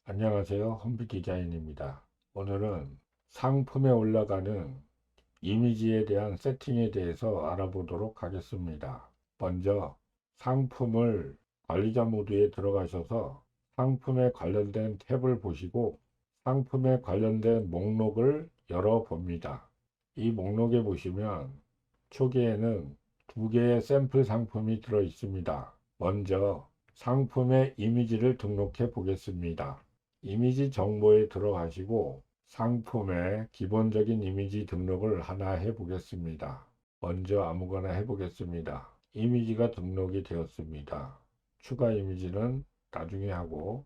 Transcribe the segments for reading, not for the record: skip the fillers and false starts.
안녕하세요. 홈비 디자인입니다. 오늘은 상품에 올라가는 이미지에 대한 세팅에 대해서 알아보도록 하겠습니다. 먼저 상품을 관리자 모드에 들어가셔서 상품에 관련된 탭을 보시고 상품에 관련된 목록을 열어 봅니다. 이 목록에 보시면 초기에는 두 개의 샘플 상품이 들어 있습니다. 먼저 상품의 이미지를 등록해 보겠습니다. 이미지 정보에 들어가시고 상품의 기본적인 이미지 등록을 하나 해 보겠습니다. 먼저 아무거나 해 보겠습니다. 이미지가 등록이 되었습니다. 추가 이미지는 나중에 하고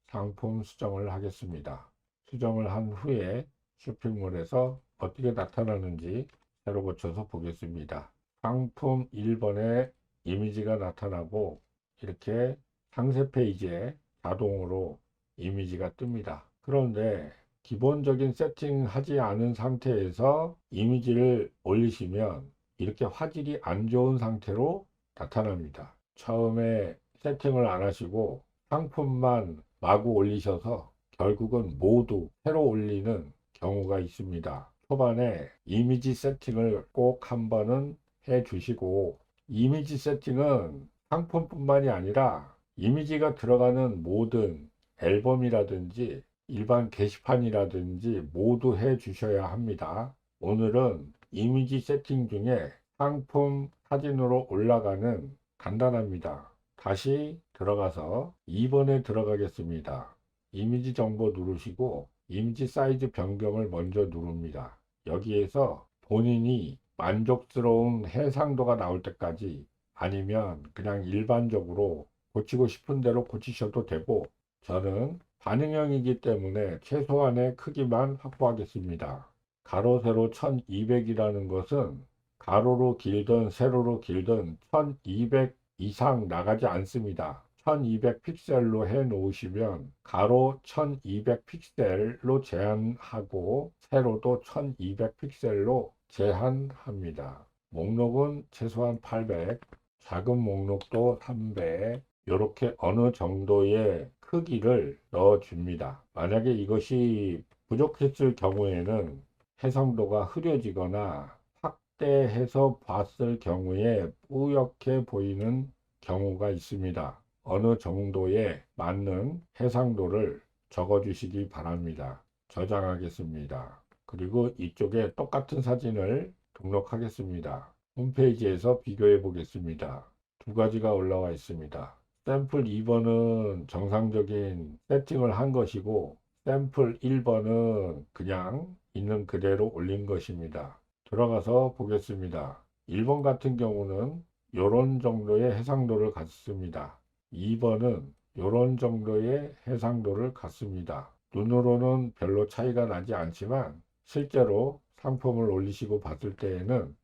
상품 수정을 하겠습니다. 수정을 한 후에 쇼핑몰에서 어떻게 나타나는지 새로 고쳐서 보겠습니다. 상품 1번에 이미지가 나타나고 이렇게 상세 페이지에 자동으로 이미지가 뜹니다. 그런데 기본적인 세팅하지 않은 상태에서 이미지를 올리시면 이렇게 화질이 안 좋은 상태로 나타납니다. 처음에 세팅을 안 하시고 상품만 마구 올리셔서 결국은 모두 새로 올리는 경우가 있습니다. 초반에 이미지 세팅을 꼭 한번은 해 주시고, 이미지 세팅은 상품뿐만이 아니라 이미지가 들어가는 모든 앨범이라든지 일반 게시판이라든지 모두 해 주셔야 합니다. 오늘은 이미지 세팅 중에 상품 사진으로 올라가는 간단합니다. 다시 들어가서 2번에 들어가겠습니다. 이미지 정보 누르시고 이미지 사이즈 변경을 먼저 누릅니다. 여기에서 본인이 만족스러운 해상도가 나올 때까지, 아니면 그냥 일반적으로 고치고 싶은 대로 고치셔도 되고, 저는 반응형이기 때문에 최소한의 크기만 확보하겠습니다. 가로 세로 1200이라는 것은 가로로 길든 세로로 길든 1200 이상 나가지 않습니다. 1200 픽셀로 해 놓으시면 가로 1200 픽셀로 제한하고 세로도 1200 픽셀로 제한합니다. 목록은 최소한 800, 작은 목록도 300, 이렇게 어느 정도의 크기를 넣어 줍니다. 만약에 이것이 부족했을 경우에는 해상도가 흐려지거나 확대해서 봤을 경우에 뿌옇게 보이는 경우가 있습니다. 어느 정도에 맞는 해상도를 적어 주시기 바랍니다. 저장하겠습니다. 그리고 이쪽에 똑같은 사진을 등록하겠습니다. 홈페이지에서 비교해 보겠습니다. 두 가지가 올라와 있습니다. 샘플 2번은 정상적인 세팅을 한 것이고, 샘플 1번은 그냥 있는 그대로 올린 것입니다. 들어가서 보겠습니다. 1번 같은 경우는 이런 정도의 해상도를 갖습니다. 2번은 이런 정도의 해상도를 갖습니다. 눈으로는 별로 차이가 나지 않지만 실제로 상품을 올리시고 봤을 때에는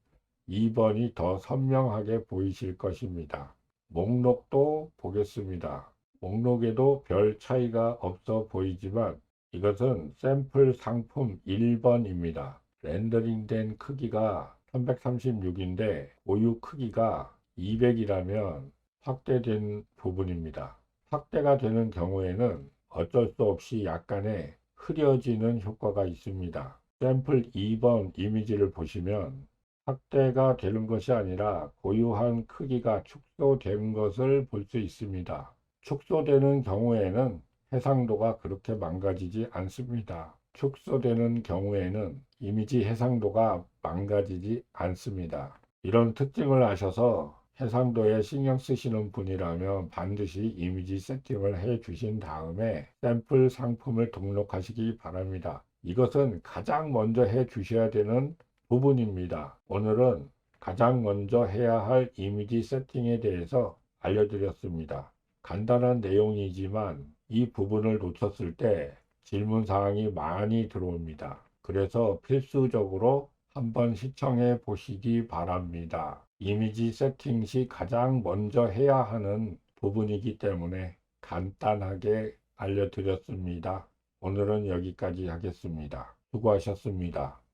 2번이 더 선명하게 보이실 것입니다. 목록도 보겠습니다. 목록에도 별 차이가 없어 보이지만 이것은 샘플 상품 1번입니다. 렌더링된 크기가 336인데 고유 크기가 200이라면 확대된 부분입니다. 확대가 되는 경우에는 어쩔 수 없이 약간의 흐려지는 효과가 있습니다. 샘플 2번 이미지를 보시면 확대가 되는 것이 아니라 고유한 크기가 축소된 것을 볼 수 있습니다. 축소되는 경우에는 해상도가 그렇게 망가지지 않습니다. 축소되는 경우에는 이미지 해상도가 망가지지 않습니다. 이런 특징을 아셔서 해상도에 신경 쓰시는 분이라면 반드시 이미지 세팅을 해 주신 다음에 샘플 상품을 등록하시기 바랍니다. 이것은 가장 먼저 해 주셔야 되는 부분입니다. 오늘은 가장 먼저 해야 할 이미지 세팅에 대해서 알려드렸습니다. 간단한 내용이지만 이 부분을 놓쳤을 때 질문 사항이 많이 들어옵니다. 그래서 필수적으로 한번 시청해 보시기 바랍니다. 이미지 세팅 시 가장 먼저 해야 하는 부분이기 때문에 간단하게 알려드렸습니다. 오늘은 여기까지 하겠습니다. 수고하셨습니다.